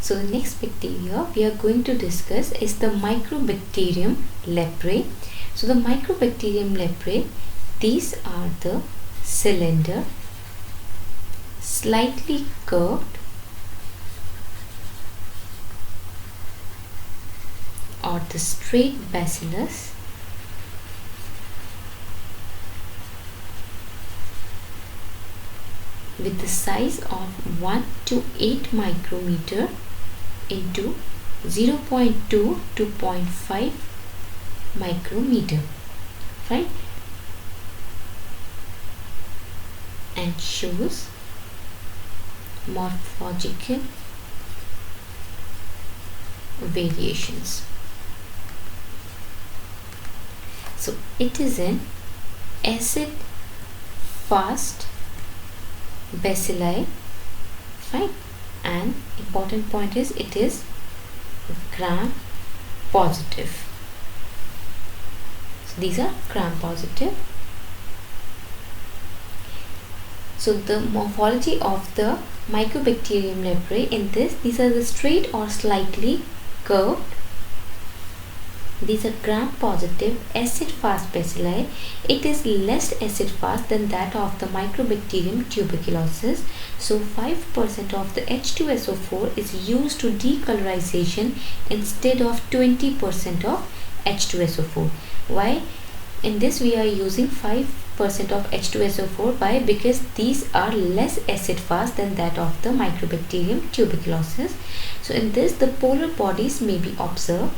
So the next bacteria we are going to discuss is the Mycobacterium leprae. So the Mycobacterium leprae, these are the cylinder, slightly curved or the straight bacillus with the size of 1 to 8 micrometer into 0.2 to 0.5 micrometer, right? And shows morphological variations. So it is an acid fast bacilli, fine, and important point is it is gram positive. So these are gram positive. So the morphology of the Mycobacterium leprae, in this, these are the straight or slightly curved. These are gram positive acid fast bacilli. It is less acid fast than that of the Mycobacterium tuberculosis. So 5% of the H2SO4 is used to decolorization instead of 20% of H2SO4. Why? In this we are using 5% of H2SO4. Why? Because these are less acid fast than that of the Mycobacterium tuberculosis. So in this the polar bodies may be observed.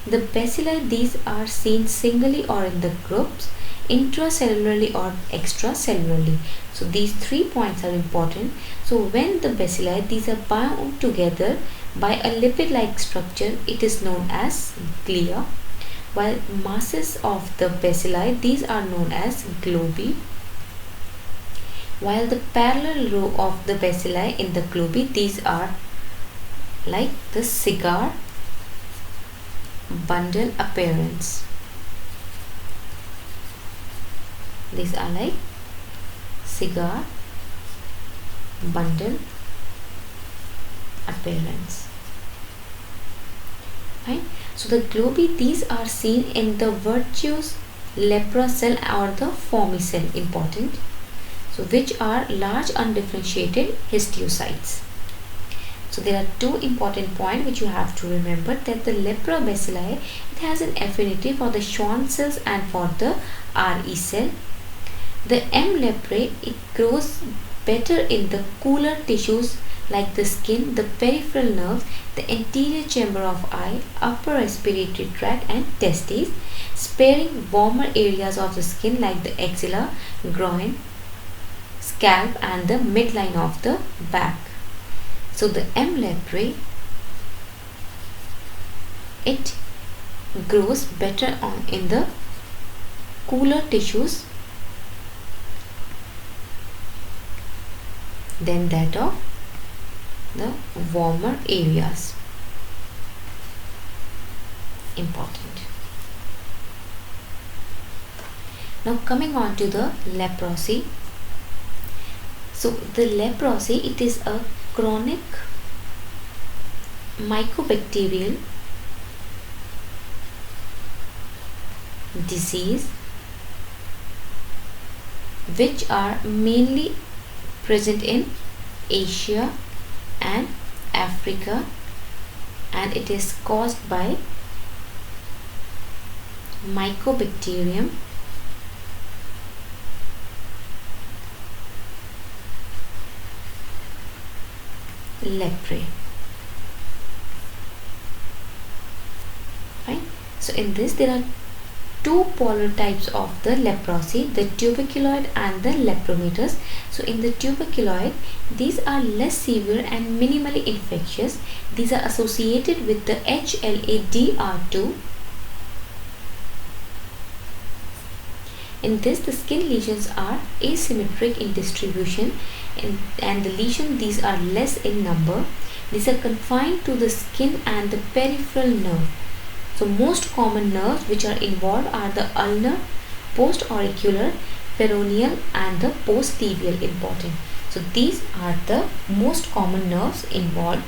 The bacilli, these are seen singly or in the groups, intracellularly or extracellularly. So these 3 points are important. So when the bacilli, these are bound together by a lipid-like structure, it is known as glia, while masses of the bacilli, these are known as globi, while the parallel row of the bacilli in the globi, these are like the cigar bundle appearance. These are like cigar bundle appearance. Right? So the globi, these are seen in the virtuous lepra cell or the formicell, important. So which are large undifferentiated histiocytes. So there are two important points which you have to remember, that the lepra bacilli, it has an affinity for the Schwann cells and for the RE cell. The M. leprae, it grows better in the cooler tissues like the skin, the peripheral nerves, the anterior chamber of eye, upper respiratory tract and testes, sparing warmer areas of the skin like the axilla, groin, scalp and the midline of the back. So the M. leprae, it grows better in the cooler tissues than that of the warmer areas. Important. Now coming on to the leprosy. So the leprosy, it is a chronic mycobacterial disease which are mainly present in Asia and Africa, and it is caused by Mycobacterium leprae. Right? So in this there are two polar types of the leprosy, the tuberculoid and the lepromatous. So in the tuberculoid, these are less severe and minimally infectious. These are associated with the HLA-DR2. In this, the skin lesions are asymmetric in distribution, and the lesions, these are less in number. These are confined to the skin and the peripheral nerve. So most common nerves which are involved are the ulnar, post-auricular, peroneal and the post-tibial, important. So these are the most common nerves involved.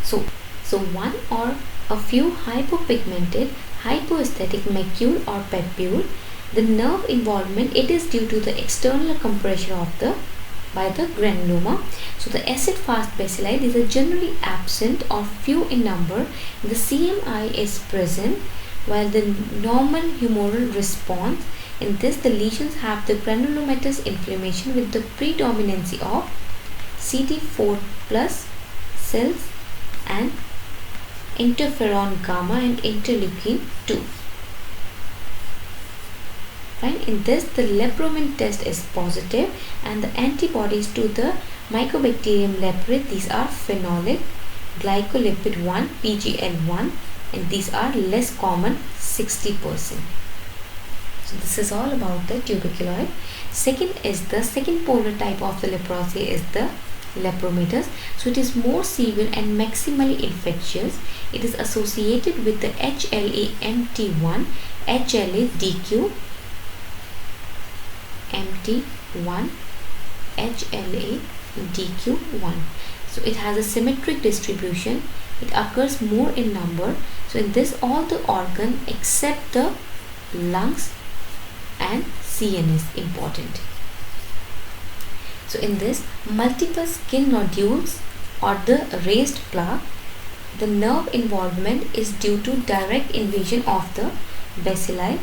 So one or a few hypopigmented, hypoaesthetic macule or papule. The nerve involvement, it is due to the external compression of the by the granuloma. So the acid-fast bacilli, these are generally absent or few in number. The CMI is present, while the normal humoral response, in this the lesions have the granulomatous inflammation with the predominancy of CD4 plus cells and interferon gamma and interleukin 2. Fine. In this, the Leprae test is positive, and the antibodies to the Mycobacterium leprae, these are phenolic glycolipid 1 PGL1, and these are less common, 60%. So this is all about the tuberculoid. Second polar type of the leprosy is the lepromatous. So it is more severe and maximally infectious. It is associated with the HLA-MT1, HLA-DQ, MT1, HLA-DQ1. So it has a symmetric distribution. It occurs more in number. So in this, all the organ except the lungs and CNS important. So in this, multiple skin nodules or the raised plaque, the nerve involvement is due to direct invasion of the bacilli,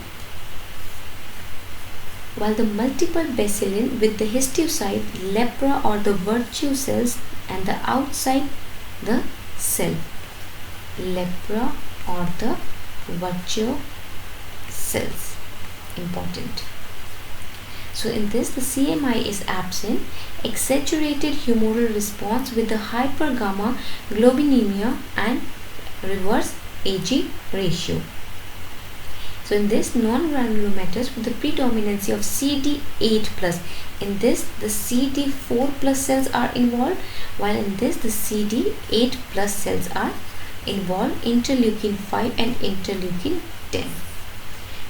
while the multiple bacillin with the histiocyte, lepra or the virtue cells, and the outside the cell, lepra or the virtue cells important. So in this, the CMI is absent, exaggerated humoral response with the hypergamma globinemia and reverse AG ratio. So in this, non-granulomatous with the predominancy of CD8 plus. In this, the CD4 plus cells are involved, while in this, the CD8 plus cells are involved, interleukin 5 and interleukin 10.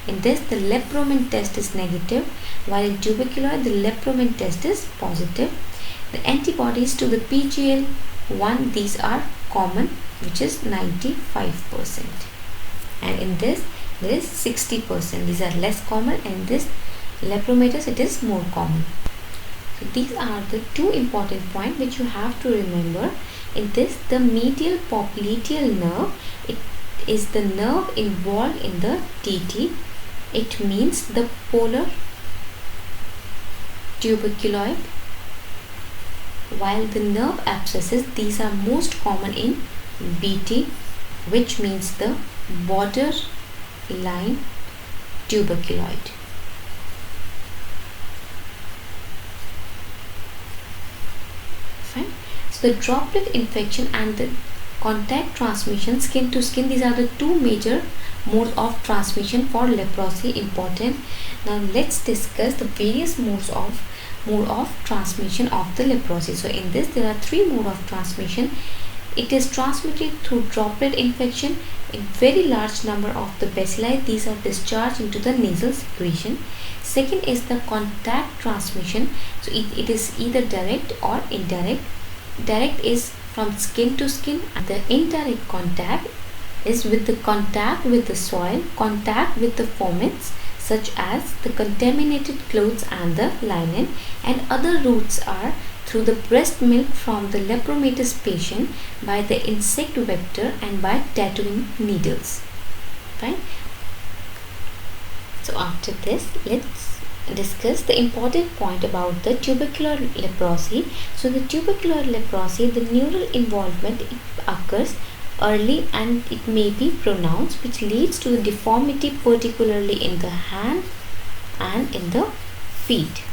In this, the Leprae test is negative, while in tuberculosis, the Leprae test is positive. The antibodies to the PGL1, these are common, which is 95%. And in this, there is 60%. These are less common, and this lepromatous, it is more common. So these are the two important points which you have to remember. In this, the medial popliteal nerve, it is the nerve involved in the TT. It means the polar tuberculoid, while the nerve abscesses, these are most common in BT, which means the borderline tuberculoid. Fine. So the droplet infection and the contact transmission, skin to skin, these are the two major modes of transmission for leprosy important. Now let's discuss the various mode of transmission of the leprosy. So in this, there are three modes of transmission. It is transmitted through droplet infection. In very large number of the bacilli, these are discharged into the nasal secretion. Second is the contact transmission. So it is either direct or indirect. Direct is from skin to skin, and the indirect contact is with the contact with the soil, contact with the foments such as the contaminated clothes and the linen, and other routes are through the breast milk from the lepromatous patient, by the insect vector, and by tattooing needles. Fine. So after this, let's discuss the important point about the tubercular leprosy. So the tubercular leprosy, the neural involvement, it occurs early and it may be pronounced, which leads to the deformity particularly in the hand and in the feet.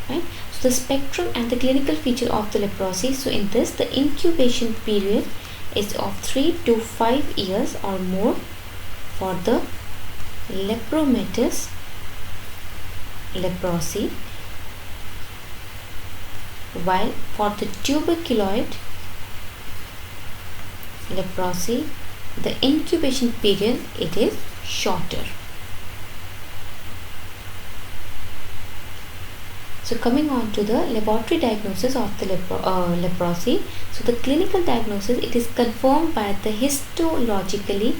Right? So the spectrum and the clinical feature of the leprosy. So in this, the incubation period is of 3 to 5 years or more for the lepromatous leprosy, while for the tuberculoid leprosy, the incubation period, it is shorter. So coming on to the laboratory diagnosis of the leprosy. So the clinical diagnosis, it is confirmed by the histological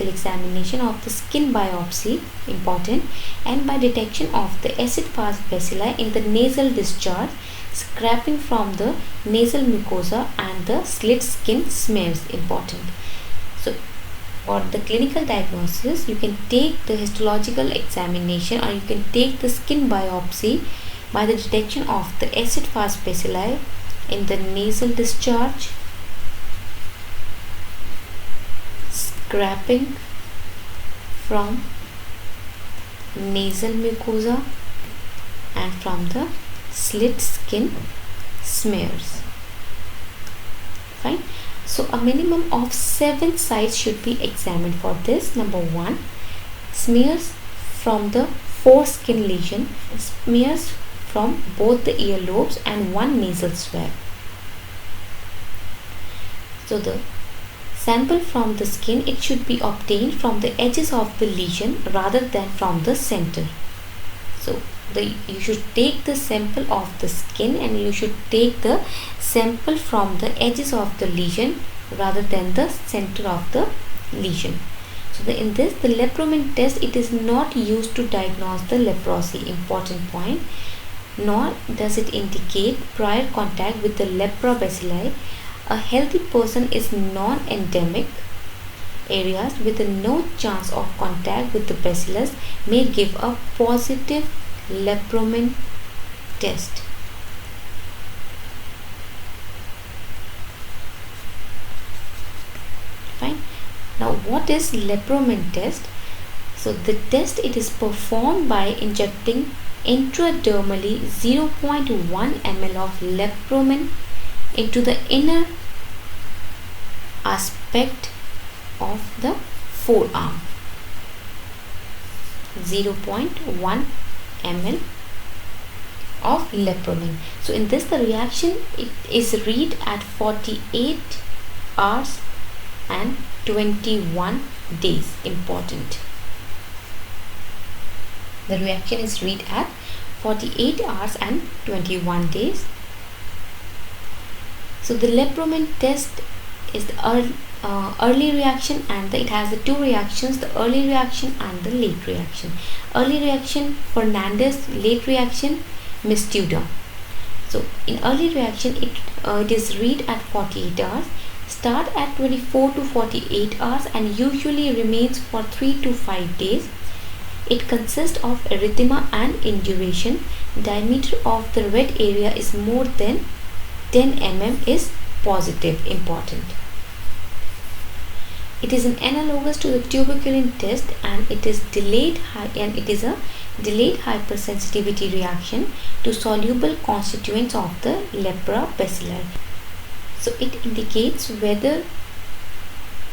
examination of the skin biopsy, important, and by detection of the acid-fast bacilli in the nasal discharge, scraping from the nasal mucosa, and the slit skin smears, important. So for the clinical diagnosis, you can take the histological examination or you can take the skin biopsy by the detection of the acid-fast bacilli in the nasal discharge, scraping from nasal mucosa, and from the slit skin smears. Fine. So a minimum of 7 sites should be examined for this. Number 1, smears from the foreskin lesion, smears from both the earlobes, and 1 nasal swab. So the sample from the skin, it should be obtained from the edges of the lesion rather than from the center. So you should take the sample of the skin and you should take the sample from the edges of the lesion rather than the center of the lesion. So in this, the Leprae test, it is not used to diagnose the leprosy, important point, nor does it indicate prior contact with the lepra bacilli. A healthy person is non-endemic areas with no chance of contact with the bacillus may give a positive Leprae test. Fine. Now what is Leprae test? So the test, it is performed by injecting intradermally 0.1 ml of Leprae into the inner aspect of the forearm. 0.1 ml of Leprae. So in this, the reaction, it is read at 48 hours and 21 days, important. The reaction is read at 48 hours and 21 days. So the Leprae test is the early reaction, and it has the 2 reactions, the early reaction and the late reaction. Early reaction, Fernandez; late reaction, Mistuda. So in early reaction, it is read at 48 hours, start at 24 to 48 hours and usually remains for 3 to 5 days. It consists of erythema and induration. Diameter of the red area is more than 10 mm is positive, important. It is an analogous to the tuberculin test, and it is a delayed hypersensitivity reaction to soluble constituents of the lepra bacilli. So it indicates whether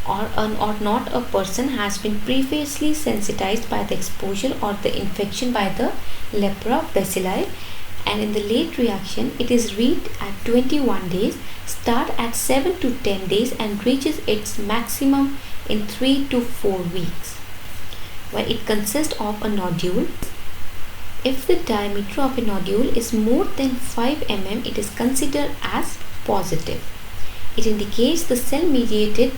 or not a person has been previously sensitized by the exposure or the infection by the lepra bacilli. And in the late reaction, it is read at 21 days, start at 7 to 10 days and reaches its maximum in 3 to 4 weeks, where it consists of a nodule. If the diameter of a nodule is more than 5 mm, it is considered as positive. It indicates the cell-mediated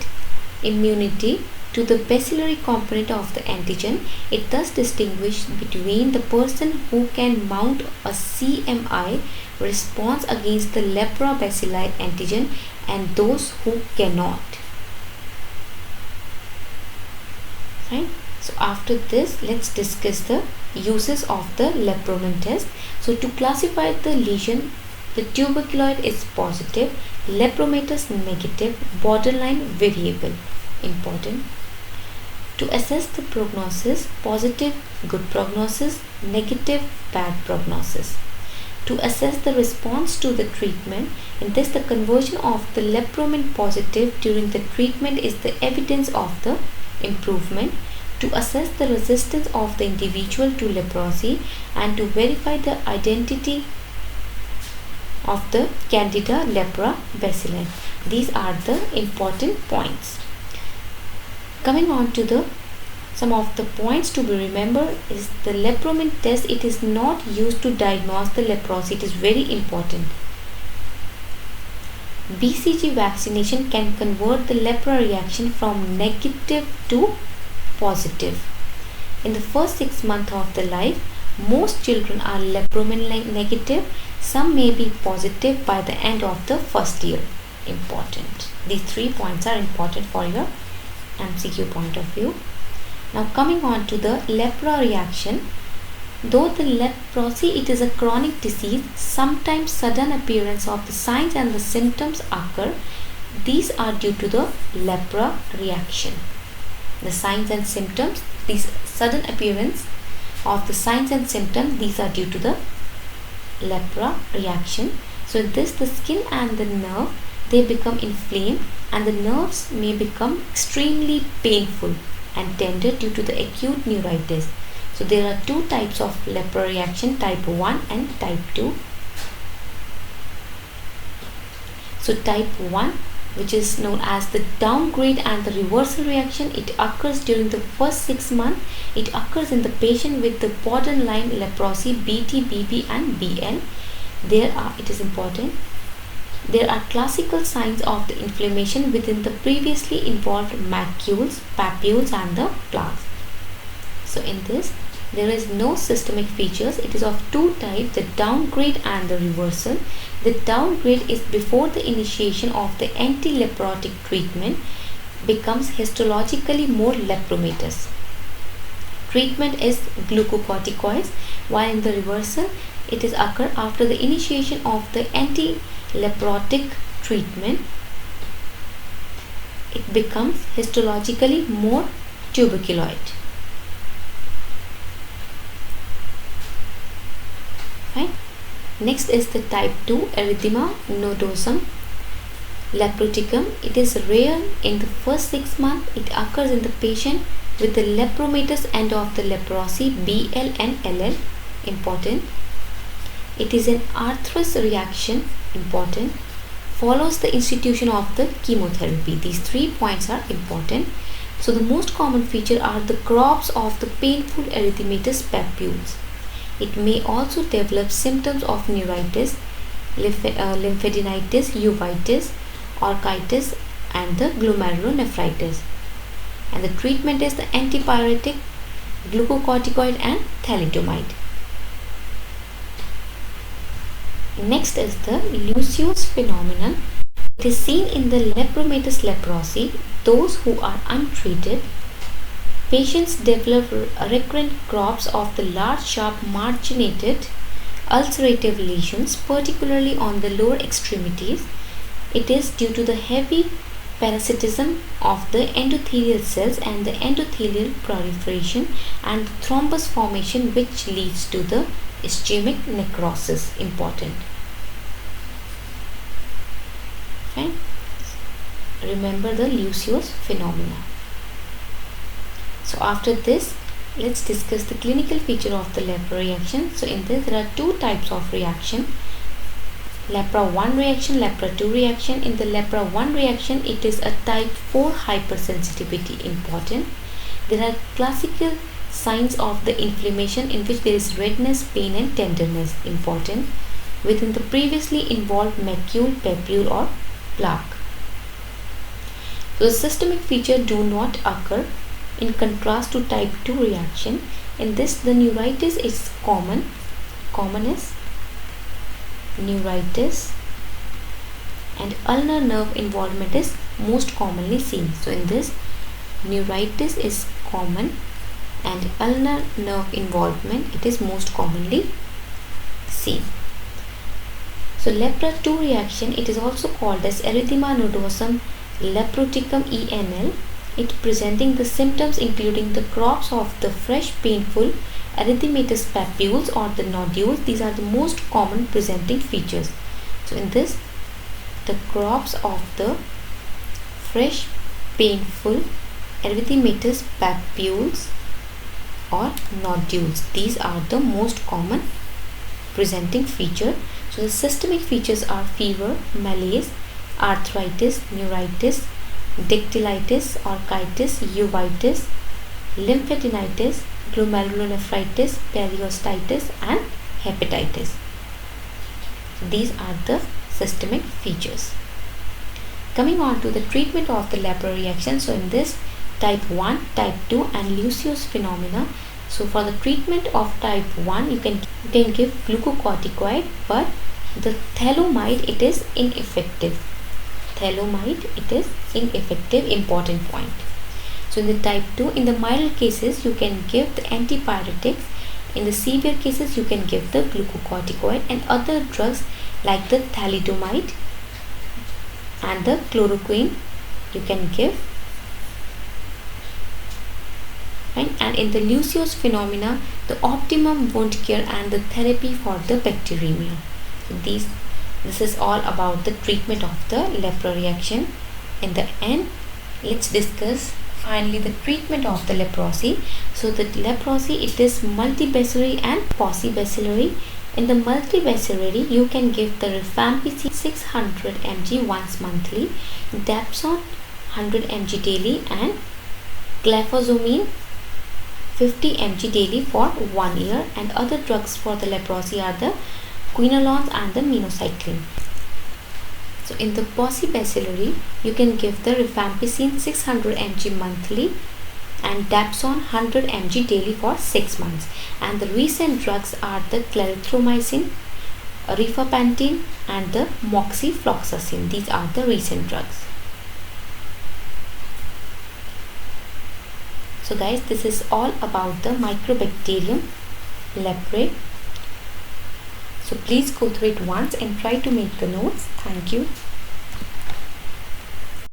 immunity to the bacillary component of the antigen. It thus distinguishes between the person who can mount a CMI response against the lepra bacilli antigen and those who cannot. Right? So after this, let's discuss the uses of the Leprae test. So to classify the lesion, the tuberculoid is positive, Leprae test negative, borderline variable, important. To assess the prognosis, positive good prognosis, negative bad prognosis. To assess the response to the treatment, in this the conversion of the Leprae positive during the treatment is the evidence of the improvement. To assess the resistance of the individual to leprosy and to verify the identity of the Candida lepra bacilli. These are the important points. Coming on to the some of the points to be remembered is the lepromin test. It is not used to diagnose the leprosy. It is very important. BCG vaccination can convert the lepra reaction from negative to positive. In the first 6 months of the life, most children are lepromin negative. Some may be positive by the end of the first year. Important. These 3 points are important for your MCQ point of view. Now coming on to the lepra reaction. Though the leprosy it is a chronic disease, sometimes sudden appearance of the signs and the symptoms occur. These are due to the lepra reaction. The signs and symptoms, these sudden appearance of the signs and symptoms, these are due to the lepra reaction. So this, the skin and the nerve, they become inflamed and the nerves may become extremely painful and tender due to the acute neuritis. So there are 2 types of lepra reaction, type 1 and type 2. So type 1, which is known as the downgrade and the reversal reaction, it occurs during the first 6 months. It occurs in the patient with the borderline leprosy, BT, BB and BL. It is important, there are classical signs of the inflammation within the previously involved macules, papules and the plaques. So in this, there is no systemic features. It is of 2 types, the downgrade and the reversal. The downgrade is before the initiation of the anti-leprotic treatment becomes histologically more lepromatous. Treatment is glucocorticoids, while in the reversal it is occur after the initiation of the anti-leprotic treatment. It becomes histologically more tuberculoid. Fine. Next is the type 2 erythema nodosum leproticum. It is rare in the first 6 months. It occurs in the patient with the lepromatous end of the leprosy, BL and LL. Important. It is an arthrous reaction. Important. Follows the institution of the chemotherapy. These 3 points are important. So the most common feature are the crobs of the painful erythematous papules. It may also develop symptoms of neuritis, lymphadenitis, uveitis, orchitis and the glomerulonephritis. And the treatment is the antipyretic, glucocorticoid and thalidomide. Next is the Lucius phenomenon. It is seen in the lepromatous leprosy. Those who are untreated, patients develop recurrent crobs of the large, sharp, marginated, ulcerative lesions, particularly on the lower extremities. It is due to the heavy parasitism of the endothelial cells and the endothelial proliferation and thrombus formation, which leads to the ischemic necrosis. Important. Fine. Remember the Lucius phenomena. So after this, let's discuss the clinical feature of the lepra reaction. So in this, there are 2 types of reaction. Lepra 1 reaction, lepra 2 reaction. In the lepra 1 reaction, it is a type 4 hypersensitivity. Important. There are classical signs of the inflammation in which there is redness, pain and tenderness. Important. Within the previously involved macule, papule or plaque. So the systemic feature do not occur. In contrast to type 2 reaction, in this the neuritis is common. Common is neuritis and ulnar nerve involvement is most commonly seen. So in this, neuritis is common and ulnar nerve involvement, it is most commonly seen. So lepra 2 reaction, it is also called as erythema nodosum leproticum ENL. It presenting the symptoms including the crobs of the fresh painful erythematous papules or the nodules. These are the most common presenting features. So in this, the crobs of the fresh painful erythematous papules or nodules, these are the most common presenting feature. So the systemic features are fever, malaise, arthritis, neuritis, dactylitis, orchitis, uveitis, lymphadenitis, glomerulonephritis, periostitis and hepatitis. These are the systemic features. Coming on to the treatment of the Leprae reaction. So in this type 1, type 2 and Lucius phenomena. So for the treatment of type 1, you can give glucocorticoid, but the thalidomide it is ineffective. Thalidomide it is ineffective, important point. So in the type 2, in the mild cases you can give the antipyretics. In the severe cases you can give the glucocorticoid and other drugs like the thalidomide and the chloroquine you can give. And in the Lucius phenomena, the optimum wound care and the therapy for the bacteremia. So this is all about the treatment of the Leprae reaction. In the end, let's discuss finally the treatment of the leprosy. So the leprosy it is multibacillary and paucibacillary. In the multibacillary, you can give the rifampicin 600 mg once monthly, dapsone 100 mg daily and gliflozamine 50 mg daily for 1 year. And other drugs for the leprosy are the quinolones and the minocycline. So in the paucibacillary, you can give the rifampicin 600 mg monthly and dapsone 100 mg daily for 6 months. And the recent drugs are the clarithromycin, rifampicin and the moxifloxacin. These are the recent drugs. So guys, this is all about the Mycobacterium leprae. So please go through it once and try to make the notes. Thank you.